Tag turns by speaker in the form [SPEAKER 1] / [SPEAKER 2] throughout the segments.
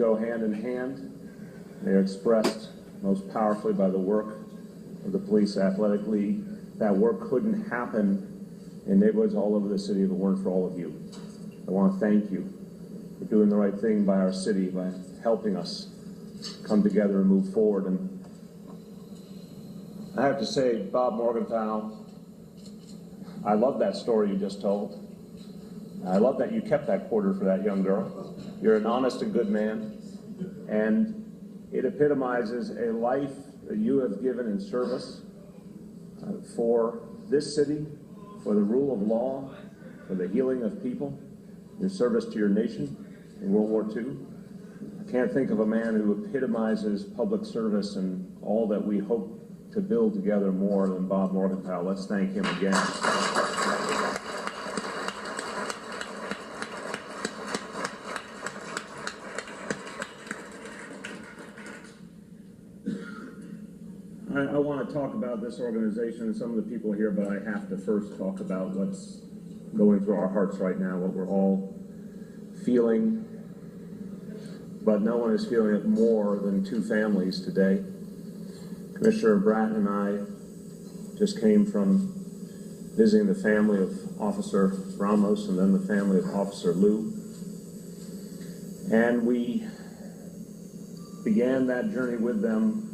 [SPEAKER 1] go hand in hand. They are expressed most powerfully by the work of the Police Athletic League. That work couldn't happen in neighborhoods all over the city if it weren't for all of you. I want to thank you for doing the right thing by our city, by helping us come together and move forward. And I have to say, Bob Morgenthau, I love that story you just told. I love that you kept that quarter for that young girl. You're an honest and good man, and it epitomizes a life that you have given in service for this city, for the rule of law, for the healing of people, your service to your nation in World War II. I can't think of a man who epitomizes public service and all that we hope to build together more than Bob Morgenthau. Let's thank him again. I want to talk about this organization and some of the people here, but I have to first talk about what's going through our hearts right now, what we're all feeling, but no one is feeling it more than two families today. Commissioner Bratton and I just came from visiting the family of Officer Ramos and then the family of Officer Liu. And we began that journey with them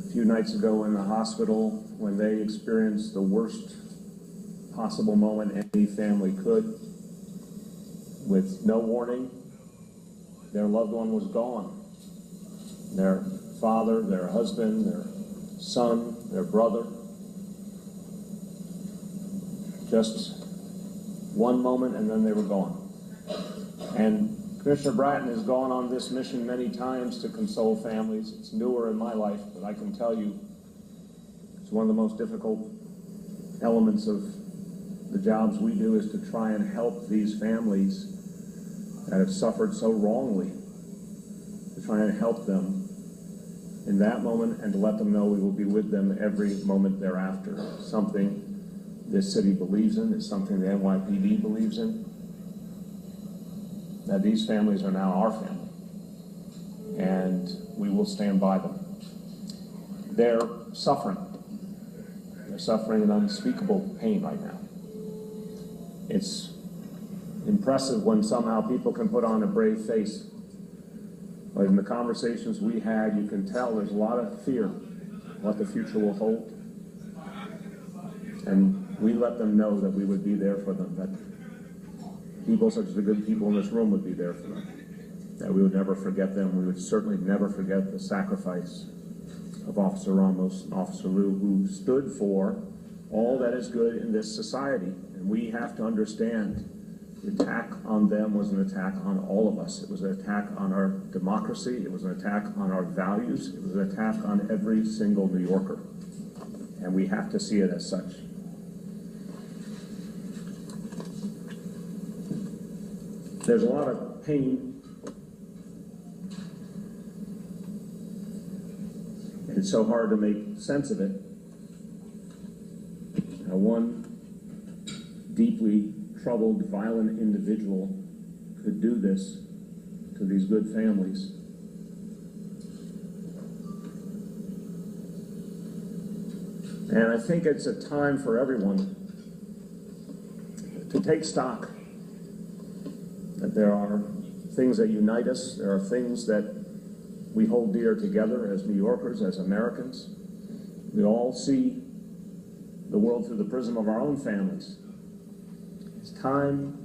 [SPEAKER 1] a few nights ago in the hospital when they experienced the worst possible moment any family could. With no warning, their loved one was gone. Their father, their husband, their son, their brother. Just one moment and then they were gone. And Commissioner Bratton has gone on this mission many times to console families. It's newer in my life, but I can tell you it's one of the most difficult elements of the jobs we do is to try and help these families that have suffered so wrongly, to try and help them in that moment and to let them know we will be with them every moment thereafter. Something this city believes in, it's something the NYPD believes in, that these families are now our family, and we will stand by them. They're suffering. They're suffering an unspeakable pain right now. It's impressive when somehow people can put on a brave face. But in the conversations we had, you can tell there's a lot of fear what the future will hold. And we let them know that we would be there for them, that people such as the good people in this room would be there for them, that we would never forget them. We would certainly never forget the sacrifice of Officer Ramos and Officer Liu, who stood for all that is good in this society. And we have to understand the attack on them was an attack on all of us. It was an attack on our democracy. It was an attack on our values. It was an attack on every single New Yorker. And we have to see it as such. There's a lot of pain, and it's so hard to make sense of it. Now, one deeply troubled, violent individual could do this to these good families. And I think it's a time for everyone to take stock that there are things that unite us, there are things that we hold dear together as New Yorkers, as Americans. We all see the world through the prism of our own families. It's time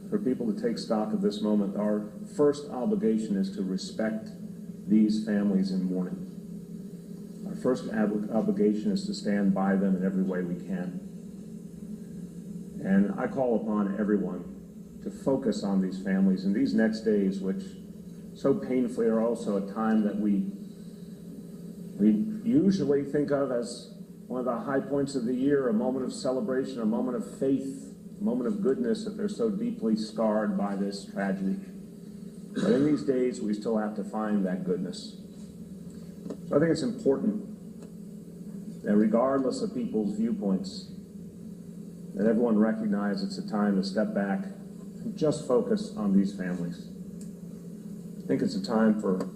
[SPEAKER 1] for people to take stock of this moment. Our first obligation is to respect these families in mourning. Our first obligation is to stand by them in every way we can. And I call upon everyone to focus on these families in these next days, which so painfully are also a time that we usually think of as one of the high points of the year, a moment of celebration, a moment of faith, a moment of goodness, that they're so deeply scarred by this tragedy. But in these days, we still have to find that goodness. So I think it's important that regardless of people's viewpoints, that everyone recognize it's a time to step back, just focus on these families. I think it's a time for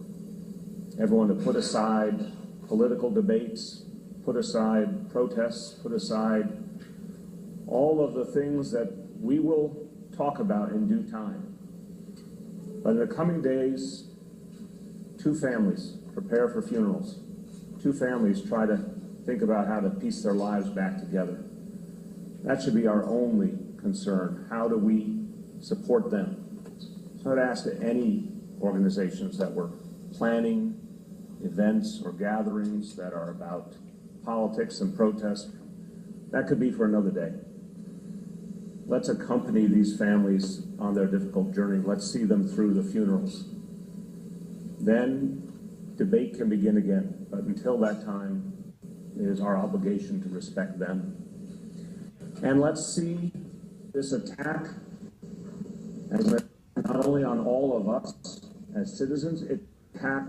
[SPEAKER 1] everyone to put aside political debates, put aside protests, put aside all of the things that we will talk about in due time. But in the coming days, two families prepare for funerals. Two families try to think about how to piece their lives back together. That should be our only concern. How do we support them? So I'd ask any organizations that were planning events or gatherings that are about politics and protest, that could be for another day. Let's accompany these families on their difficult journey. Let's see them through the funerals. Then debate can begin again, but until that time, it is our obligation to respect them. And let's see this attack as not only on all of us as citizens, it's an attack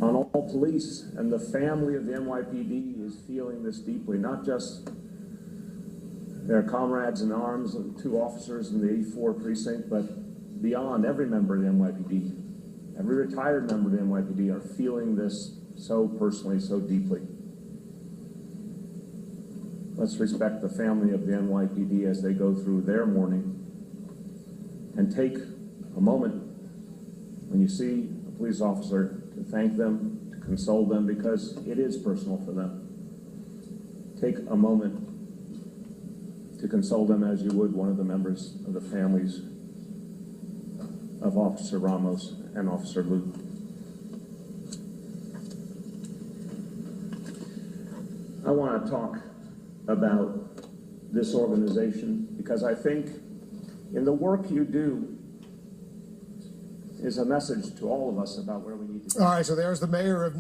[SPEAKER 1] on all police, and the family of the NYPD is feeling this deeply, not just their comrades in arms, and two officers in the 84 precinct, but beyond, every member of the NYPD, every retired member of the NYPD are feeling this so personally, so deeply. Let's respect the family of the NYPD as they go through their mourning, and take a moment when you see a police officer to thank them, to console them, because it is personal for them. Take a moment to console them as you would one of the members of the families of Officer Ramos and Officer Luke. I want to talk about this organization because I think in the work you do is a message to all of us about where we need to go.
[SPEAKER 2] All right, so there's the mayor of